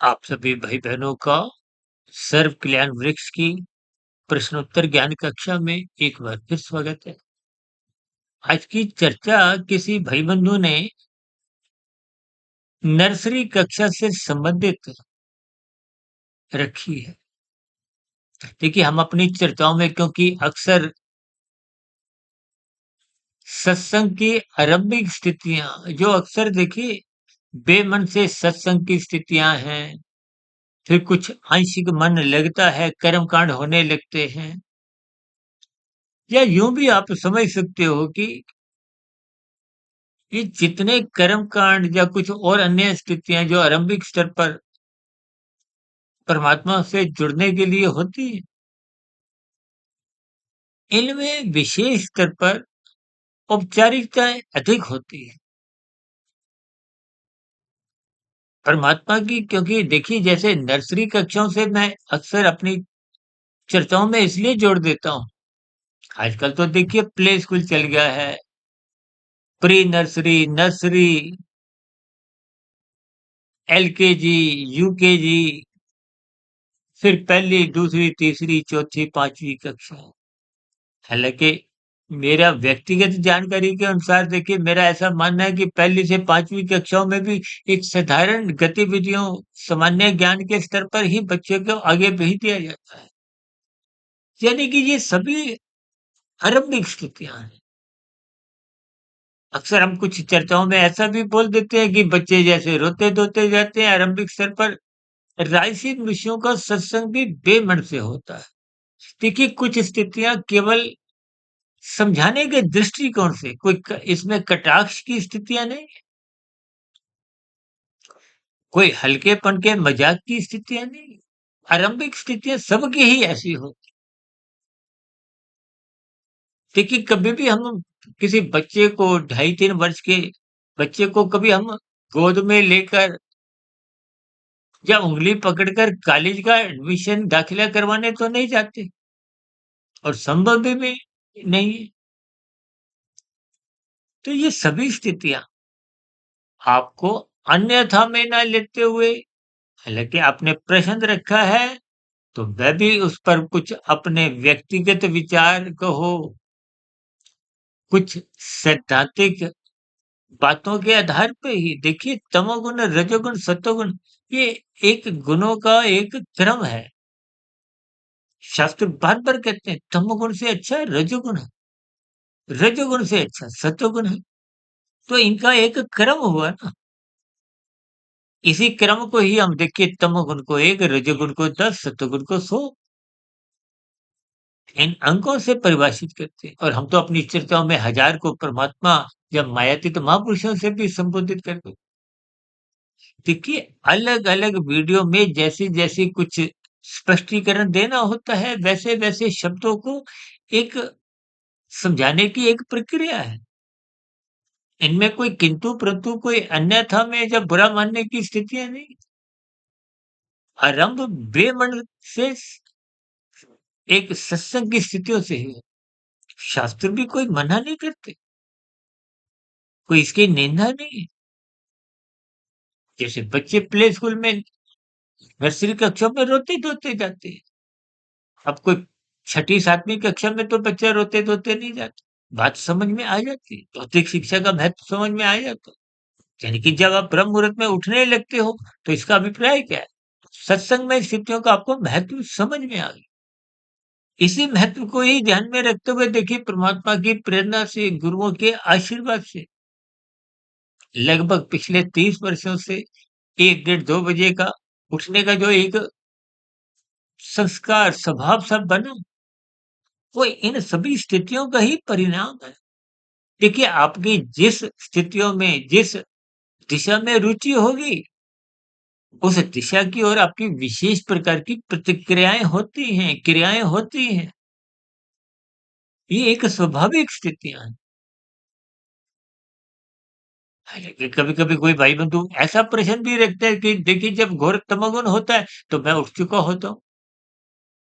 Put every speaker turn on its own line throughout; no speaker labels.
आप सभी भाई-बहनों का सर्व कल्याण वृक्ष की प्रश्नोत्तर ज्ञान कक्षा में एक बार फिर स्वागत है। आज की चर्चा किसी भाई बंधु ने नर्सरी कक्षा से संबंधित रखी है। देखिए, हम अपनी चर्चाओं में क्योंकि अक्सर सत्संग की आरंभिक स्थितियाँ जो अक्सर देखिए बेमन से सत्संग की स्थितियाँ हैं, फिर कुछ आंशिक मन लगता है, कर्मकांड होने लगते हैं, या यूँ भी आप समझ सकते हो कि ये जितने कर्म कांड या कुछ और अन्य स्थितियां जो आरंभिक स्तर पर परमात्मा से जुड़ने के लिए होती है, इनमें विशेष स्तर पर औपचारिकताएं अधिक होती है परमात्मा की। क्योंकि देखिए, जैसे नर्सरी कक्षाओं से मैं अक्सर अपनी चर्चाओं में इसलिए जोड़ देता हूँ। आजकल तो देखिए प्ले स्कूल चल गया है, pre nursery, nursery, LKG, UKG, फिर पहली, दूसरी, तीसरी, चौथी, पांचवी कक्षा। हालाँकि मेरा व्यक्तिगत जानकारी के अनुसार देखिए, मेरा ऐसा मानना है कि पहली से 5वीं कक्षाओं में भी एक साधारण गतिविधियों, सामान्य ज्ञान के स्तर पर ही बच्चों को आगे भेज दिया जाता है। यानी कि ये सभी आरंभिक स्थितियाँ हैं। अक्सर हम कुछ चर्चाओं में ऐसा भी बोल देते हैं कि बच्चे जैसे रोते-धोते जाते हैं आरंभिक स्तर पर, राजसिक विषयों का सत्संग भी बेमन से होता है। देखिए, कुछ स्थितियाँ केवल समझाने के दृष्टिकोण से कोई इसमें कटाक्ष की स्थितियां नहीं, कोई हल्केपन के मजाक की स्थितियां नहीं। आरंभिक स्थितियां सबकी ही ऐसी होती। देखिए, कभी भी हम किसी बच्चे को 2.5-3 वर्ष के बच्चे को कभी हम गोद में लेकर या उंगली पकड़कर कॉलेज का एडमिशन दाखिला करवाने तो नहीं जाते, और संभव भी नहीं है। तो ये सभी स्थितियां आपको अन्यथा में ना लेते हुए, हालांकि आपने प्रश्न रखा है, तो मैं भी उस पर कुछ अपने व्यक्तिगत विचार कहो, कुछ सैद्धांतिक बातों के आधार पे ही देखिए, तमोगुण, रजोगुण, सतोगुण, ये एक गुणों का एक क्रम है। शास्त्र बार-बार कहते हैं तमोगुण से अच्छा रजोगुण है, रजोगुण से अच्छा सतोगुण है। तो इनका एक क्रम हुआ ना। इसी क्रम को ही हम देखिए, तमोगुण को 1, रजोगुण को 10, सतोगुण को 100 इन अंकों से परिभाषित करते हैं। और हम तो अपनी चर्चाओं में 1000 को परमात्मा या मायातीत महापुरुषों से भी संबोधित करते हैं। देखिए, अलग-अलग वीडियो में जैसे-जैसे कुछ स्पष्टीकरण देना होता है, वैसे-वैसे शब्दों को एक समझाने की एक प्रक्रिया है। इनमें कोई किंतु-परंतु, कोई अन्यथा में या बुरा मानने की स्थितियाँ नहीं। आरंभ बेमन से एक सत्संग की स्थितियों से ही है। शास्त्र भी कोई मना नहीं करते, कोई इसकी निंदा नहीं है। जैसे बच्चे प्ले स्कूल में नर्सरी कक्षा में रोते-धोते जाते हैं। अब कोई छठी 7वीं कक्षा में तो बच्चा रोते-धोते नहीं जाता। बात समझ में आ जाती है, भौतिक शिक्षा का महत्व समझ में आ जाता है। यानी कि जब आप ब्रह्म मुहूर्त में उठने लगते हो, तो इसका अभिप्राय क्या है? सत्संग में स्थितियों का आपको महत्व समझ में आ गया। इसी महत्व को ही ध्यान में रखते हुए देखिए, परमात्मा की प्रेरणा से, गुरुओं के आशीर्वाद से लगभग पिछले 30 वर्षों से 1 डेढ़ 2 बजे का उठने का जो एक संस्कार स्वभाव सा बना, वो इन सभी स्थितियों का ही परिणाम है। देखिए, आपकी जिस स्थितियों में, जिस दिशा में रुचि होगी, उस दिशा की ओर आपकी विशेष प्रकार की प्रतिक्रियाएँ होती हैं, क्रियाएँ होती हैं। ये एक स्वाभाविक स्थितियाँ हैं। हालाँकि कभी-कभी कोई भाई-बंधु ऐसा प्रश्न भी रखते हैं कि देखिए, जब घोर तमोगुण होता है, तो मैं उठ चुका होता हूँ।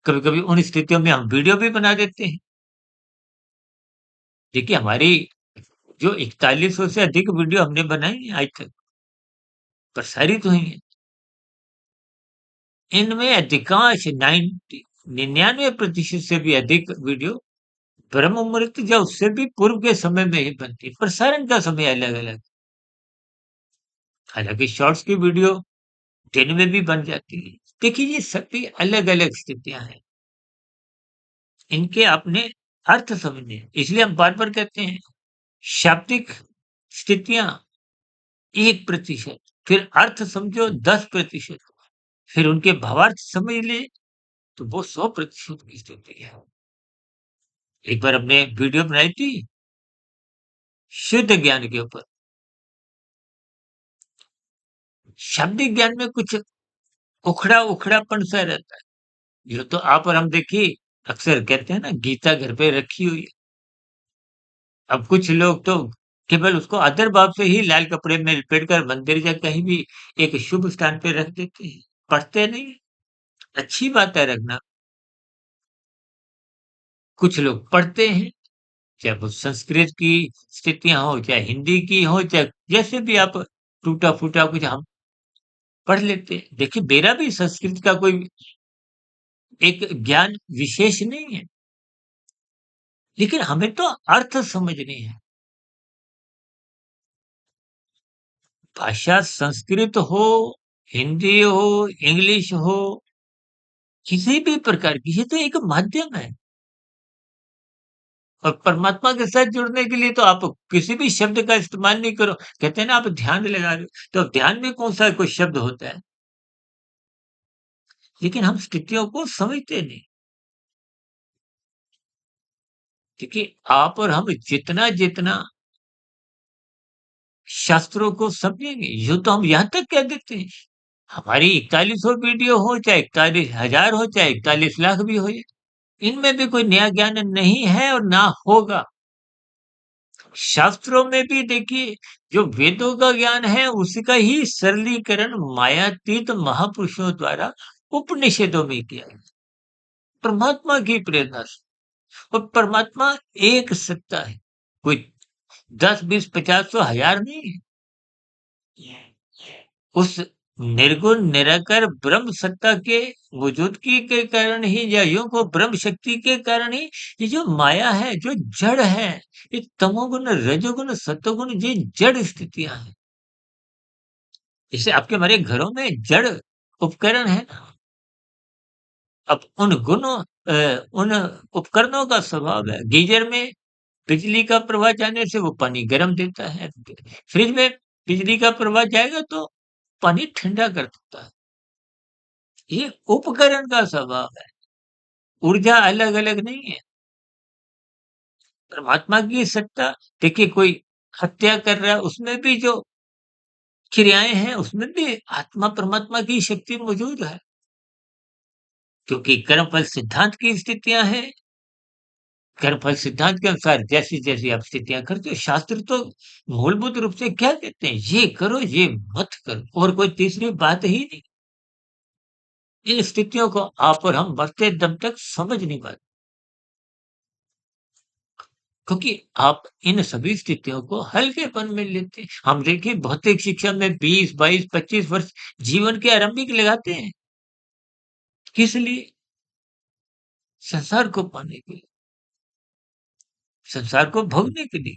कभी-कभी उन स्थितियों में हम वीडियो भी बना देते हैं। देखिए, हमारी जो 4100 से अधिक वीडियो हमने बनाई हैं आज तक, प्रसारित हुई हैं। इनमें अधिकांश 99% से भी अधिक वीडियो ब्रह्म मुहूर्त या उससे भी पूर्व के समय में ही बनती है। प्रसारण का समय अलग-अलग। हालाँकि शॉर्ट्स की वीडियो दिन में भी बन जाती है। देखिए, ये सभी अलग-अलग स्थितियाँ हैं। इनके अपने अर्थ समझने हैं। इसलिए हम बार-बार कहते हैं, शाब्दिक स्थितियाँ 1%, फिर अर्थ समझो 10%, फिर उनके भावार्थ समझ लें, तो वो 100% की स्थिति है। एक बार हमने वीडियो बनाई थी शुद्ध ज्ञान के ऊपर। शाब्दिक ज्ञान में कुछ उखड़ा-उखड़ापन सा रहता है। जो तो आप और हम देखिए, अक्सर कहते हैं ना, गीता घर पे रखी हुई है। अब कुछ लोग तो केवल उसको आदर भाव से ही लाल कपड़े में लपेट कर मंदिर या कहीं भी एक शुभ स्थान पे रख देते हैं। पढ़ते नहीं हैं। अच्छी बात है रखना। कुछ लोग पढ़ते हैं, चाहे वो संस्कृत की स्थितियाँ हों, चाहे हिंदी की हों, चाहे जैसे भी आप टूटा-फूटा कुछ हम पढ़ लेते हैं। देखिए, मेरा भी संस्कृत का कोई एक ज्ञान विशेष नहीं है, लेकिन हमें तो अर्थ समझने हैं। भाषा संस्कृत हो, हिंदी हो, इंग्लिश हो, किसी भी प्रकार की, ये तो एक माध्यम है। और परमात्मा के साथ जुड़ने के लिए तो आप किसी भी शब्द का इस्तेमाल नहीं करो। कहते हैं ना, आप ध्यान लगा रहे हो, तो ध्यान में कौन-सा कोई शब्द होता है? लेकिन हम स्थितियों को समझते नहीं। देखिए, आप और हम जितना-जितना शास्त्रों को समझेंगे, यूँ तो हम यहाँ तक कह देते हैं, हमारी 4100 वीडियो हो, चाहे 41,000 हो, चाहे 41 लाख भी हो, इनमें भी कोई नया ज्ञान नहीं है और ना होगा। शास्त्रों में भी देखिए, जो वेदों का ज्ञान है उसका ही सरलीकरण मायातीत महापुरुषों द्वारा उपनिषदों में किया है, परमात्मा की प्रेरणा से। और परमात्मा एक सत्ता है, कोई 10 20 50 100 1000 नहीं है। उस निर्गुण निराकार ब्रह्म सत्ता के वजूदगी के कारण ही, या यूं को ब्रह्म शक्ति के कारण ही, ये जो माया है, जो जड़ है, ये तमोगुण रजोगुण सतोगुण, ये जड़ स्थितियां हैं। जैसे आपके हमारे घरों में जड़ उपकरण है ना। अब उन उपकरणों का स्वभाव है, गीजर में बिजली का प्रवाह जाने से वो पानी गर्म देता है, फ्रिज में बिजली का प्रवाह जाएगा तो पानी ठंडा कर देता है। ये उपकरण का स्वभाव है, ऊर्जा अलग-अलग नहीं है। परमात्मा की सत्ता, देखिए, कोई हत्या कर रहा है, उसमें भी जो क्रियाएँ हैं, उसमें भी आत्मा परमात्मा की शक्ति मौजूद है। क्योंकि कर्मफल सिद्धांत की स्थितियाँ हैं, कर्मफल सिद्धांत के अनुसार जैसी-जैसी आप स्थितियाँ करते हो, शास्त्र तो मूलभूत रूप से क्या कहते हैं? ये करो, ये मत करो, और कोई तीसरी बात ही नहीं। इन स्थितियों को आप और हम मरते दम तक समझ नहीं पाते। क्योंकि आप इन सभी स्थितियों को हल्केपन में लेते हैं। हम देखिए, भौतिक शिक्षा में 20, 22, 25 वर्ष जीवन के आरंभिक लगाते हैं। किस लिए? संसार को पाने के लिए, संसार को भोगने के लिए।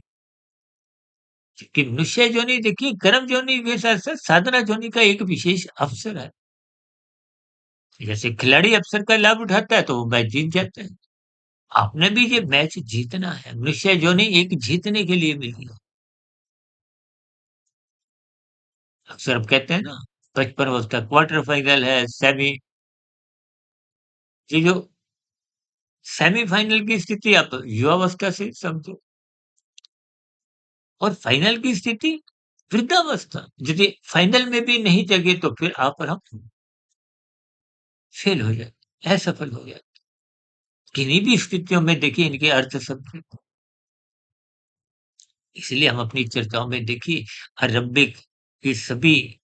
कि मनुष्य योनि, देखिए, कर्म योनि के साथ-साथ साधना योनि का एक विशेष अवसर है। जैसे खिलाड़ी अवसर का लाभ उठाता है तो वो मैच जीत जाता है। आपने भी ये मैच जीतना है। मनुष्य योनि एक जीतने के लिए मिली है। अक्सर हम कहते हैं ना, 55 अवस्था क्वार्टर फाइनल है, ये जो सेमीफाइनल की स्थिति आप युवावस्था से समझो, और फाइनल की स्थिति वृद्धावस्था। यदि फाइनल में भी नहीं जगे तो फिर आप और हम फेल हो जाए, असफल हो जाए। किन्हीं भी स्थितियों में देखिए, इनके अर्थ समझे। इसलिए हम अपनी चर्चाओं में देखिए, आरंभिक की सभी,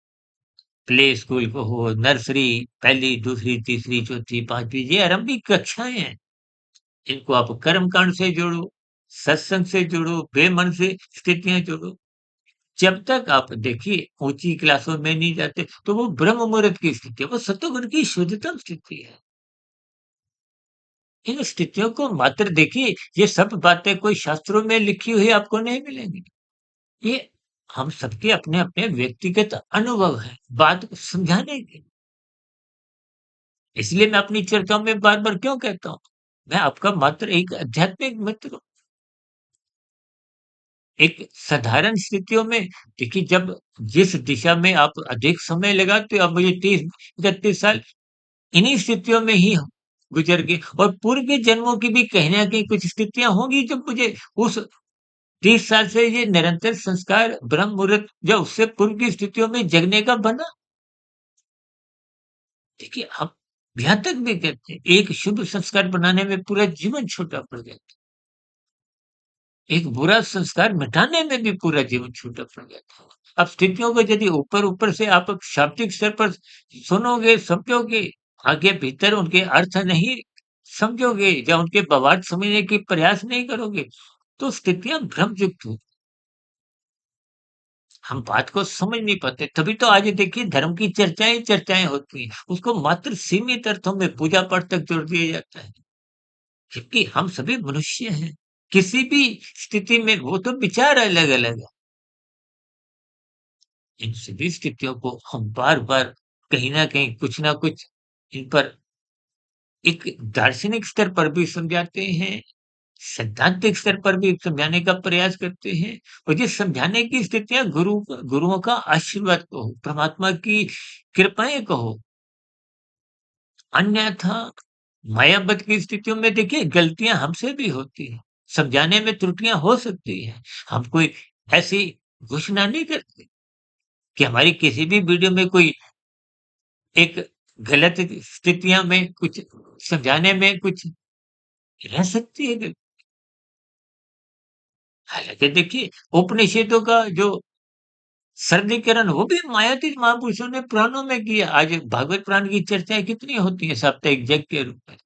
प्ले स्कूल को हो, नर्सरी, पहली, दूसरी, तीसरी, चौथी, पांचवी, ये आरंभिक कक्षाएं हैं। इनको आप कर्म कांड से जोड़ो, सत्संग से जोड़ो, बेमन से स्थितियां जोड़ो, जब तक आप देखिए ऊँची क्लासों में नहीं जाते, तो वो ब्रह्म मुहूर्त की स्थिति है, वो सतोगुण की शुद्धतम स्थिति है। इन स्थितियों को मात्र देखिए, ये सब बातें कोई शास्त्रों में लिखी हुई आपको नहीं मिलेंगी। ये हम सबके अपने-अपने व्यक्तिगत अनुभव हैं, बात को समझाने के। इसलिए मैं अपनी चर्चाओं में बार-बार क्यों कहता हूँ, मैं आपका मात्र एक आध्यात्मिक मित्र हूँ। एक साधारण स्थितियों में देखिए जब जिस दिशा में आप अधिक समय लगाते हो, अब मुझे 30-31 साल इन्हीं स्थितियों में ही गुज़र गए और पूर्व के जन्मों की भी कहीं न कहीं कुछ स्थितियाँ होंगी जब मुझे उस 30 साल से ये निरंतर संस्कार ब्रह्म मुहूर्त या उससे पूर्व की स्थितियों में जगने का बना। देखिए, हम यहाँ तक भी कहते हैं, एक शुभ संस्कार बनाने में पूरा जीवन छूटा पड़ जाता है। एक बुरा संस्कार मिटाने में भी पूरा जीवन छूटा पड़ जाता है। अब स्थितियों को यदि ऊपर-ऊपर से आप शाब्दिक स्तर पर सुनोगे, समझोगे, आगे भीतर उनके अर्थ नहीं समझोगे या उनके भावार्थ समझने की प्रयास नहीं करोगे, तो स्थितियाँ भ्रमयुक्त हो हम बात को समझ नहीं पाते। तभी तो आज देखिए धर्म की चर्चाएँ ही चर्चाएँ होती हैं। उसको मात्र सीमित अर्थों में पूजा-पाठ तक जोड़ दिया जाता है। जबकि हम सभी मनुष्य हैं। किसी भी स्थिति में वो तो विचार अलग-अलग है। इन सभी स्थितियों को हम बार-बार कहीं न कहीं कुछ न कुछ इन पर एक दार्शनिक स्तर पर भी समझाते हैं, सैद्धांतिक स्तर पर भी समझाने का प्रयास करते हैं और ये समझाने की स्थितियाँ गुरुओं का आशीर्वाद कहो, परमात्मा की कृपाएँ कहो। अन्यथा मायावत की स्थितियों में देखिए गलतियाँ हमसे भी होती हैं, समझाने में त्रुटियाँ हो सकती हैं। हम कोई ऐसी घोषणा नहीं करते कि हमारी किसी भी वीडियो में कोई एक गलत स्थितियाँ में कुछ समझाने में कुछ रह सकती है गल हालाँकि देखिए उपनिषदों का जो सरलीकरण वो भी मायातीत महापुरुषों ने पुराणों में किया। आज भागवत पुराण की चर्चाएँ कितनी होती हैं साप्ताहिक यज्ञ के रूप में।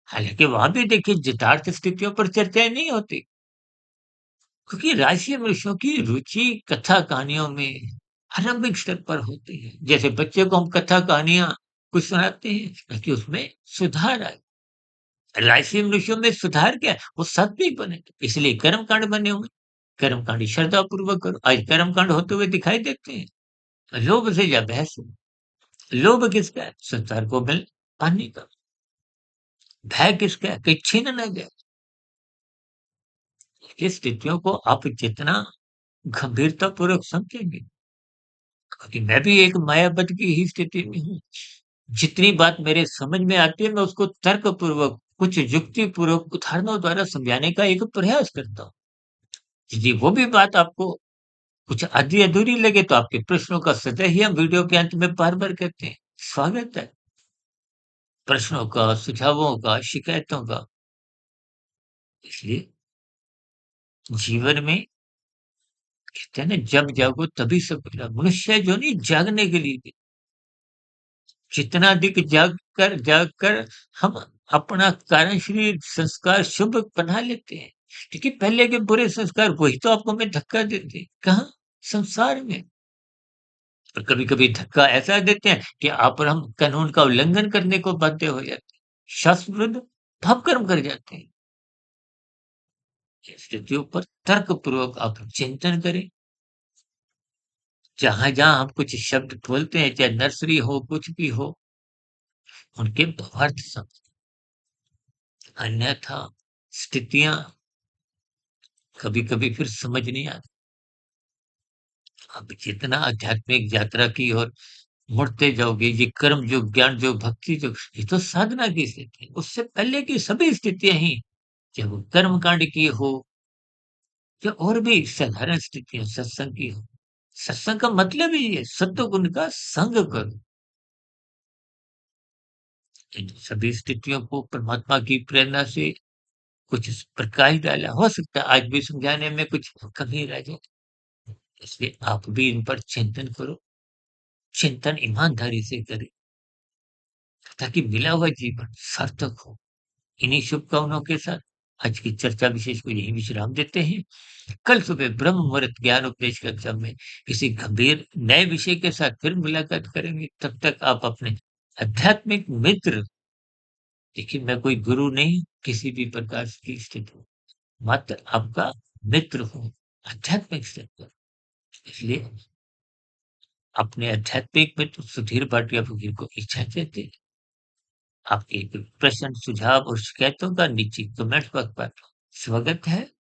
हालाँकि वहाँ भी देखिए यथार्थ स्थितियों पर चर्चाएँ नहीं होती, क्योंकि राजसी मनुष्यों की रुचि कथा कहानियों में आरंभिक स्तर पर होती है। जैसे बच्चे को हम कथा कहानियाँ कुछ सुनाते हैं ताकि उसमें सुधार आए। राजसी मनुष्यों में सुधार क्या है? वो सात्विक बने, इसलिए कर्मकांड बने हुए। कर्मकांड श्रद्धापूर्वक करो। आज कर्मकांड होते हुए दिखाई देते हैं। लोभ से या भय से। लोभ किसका है? संसार को मिल पाने का। भय किसका है? कहीं छीन ना जाए। ये स्थितियों को आप जितना गंभीरतापूर्वक समझेंगे, क्योंकि मैं भी एक मायावत की ही स्थिति में हूँ। जितनी बात मेरे समझ में आती है, मैं उसको तर्कपूर्वक, कुछ युक्तिपूर्वक उदाहरणों द्वारा समझाने का एक प्रयास करता हूँ। यदि वो भी बात आपको कुछ आधी-अधूरी लगे, तो आपके प्रश्नों का सदैव ही हम वीडियो के अंत में बार-बार कहते हैं, स्वागत है। प्रश्नों का, सुझावों का, शिकायतों का। इसलिए जीवन में कहते हैं ना जब जागो तभी सब मिला। मनुष्य जो नहीं जागने के लिए भी जितना अधिक जाग कर हम अपना कार्यशील संस्कार शुभ बना लेते हैं। देखिए पहले के बुरे संस्कार वही तो आपको हमें धक्का देते हैं। कहाँ? संसार में। और कभी-कभी धक्का ऐसा देते हैं कि आप और हम कानून का उल्लंघन करने को बाध्य हो जाते हैं। शास्त्र विरुद्ध पाप कर्म कर जाते हैं। स्थितियों पर तर्कपूर्वक आप चिंतन करें। जहाँ-जहाँ हम कुछ शब्द बोलते हैं, चाहे नर्सरी हो, कुछ भी हो, उनके भावार्थ समझें। अन्यथा स्थितियाँ कभी-कभी फिर समझ नहीं आती। आप जितना आध्यात्मिक यात्रा की ओर मुड़ते जाओगे, ये कर्म योग, ज्ञान योग, भक्ति योग, ये तो साधना की स्थिति है। उससे पहले की सभी स्थितियाँ ही, चाहे वो कर्मकांड की हो या और भी साधारण स्थितियाँ सत्संग की हो। सत्संग का मतलब ही ये है, सत्व-गुण का संग करो। इन सभी स्थितियों को परमात्मा की प्रेरणा से कुछ प्रकाश डाला। हो सकता है आज भी समझाने में कुछ कमी रह जाए, इसलिए आप भी इन पर चिंतन करो। चिंतन ईमानदारी से करें, ताकि मिला हुआ जीवन सार्थक हो। इन्हीं शुभकामनाओं के साथ आज की चर्चा विशेष को यहीं विश्राम देते हैं। कल सुबह ब्रह्म मुहूर्त ज्ञान उपदेश कक्षा में किसी गंभीर नए विषय के साथ फिर मुलाकात करेंगे। तब तक आप अपने आध्यात्मिक मित्र, देखिए मैं कोई गुरु नहीं किसी भी प्रकार की स्थिति, मात्र आपका मित्र हूँ, आध्यात्मिक स्तर पर। इसलिए अपने आध्यात्मिक मित्र सुधीर भाटिया फकीर को इजाज़त दें। आपके प्रश्न, सुझाव और शिकायतों का नीचे कमेंट बॉक्स पर स्वागत है।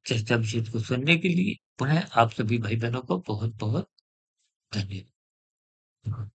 चर्चा विषय को सुनने के लिए पुनः आप सभी भाई-बहनों को बहुत-बहुत धन्यवाद।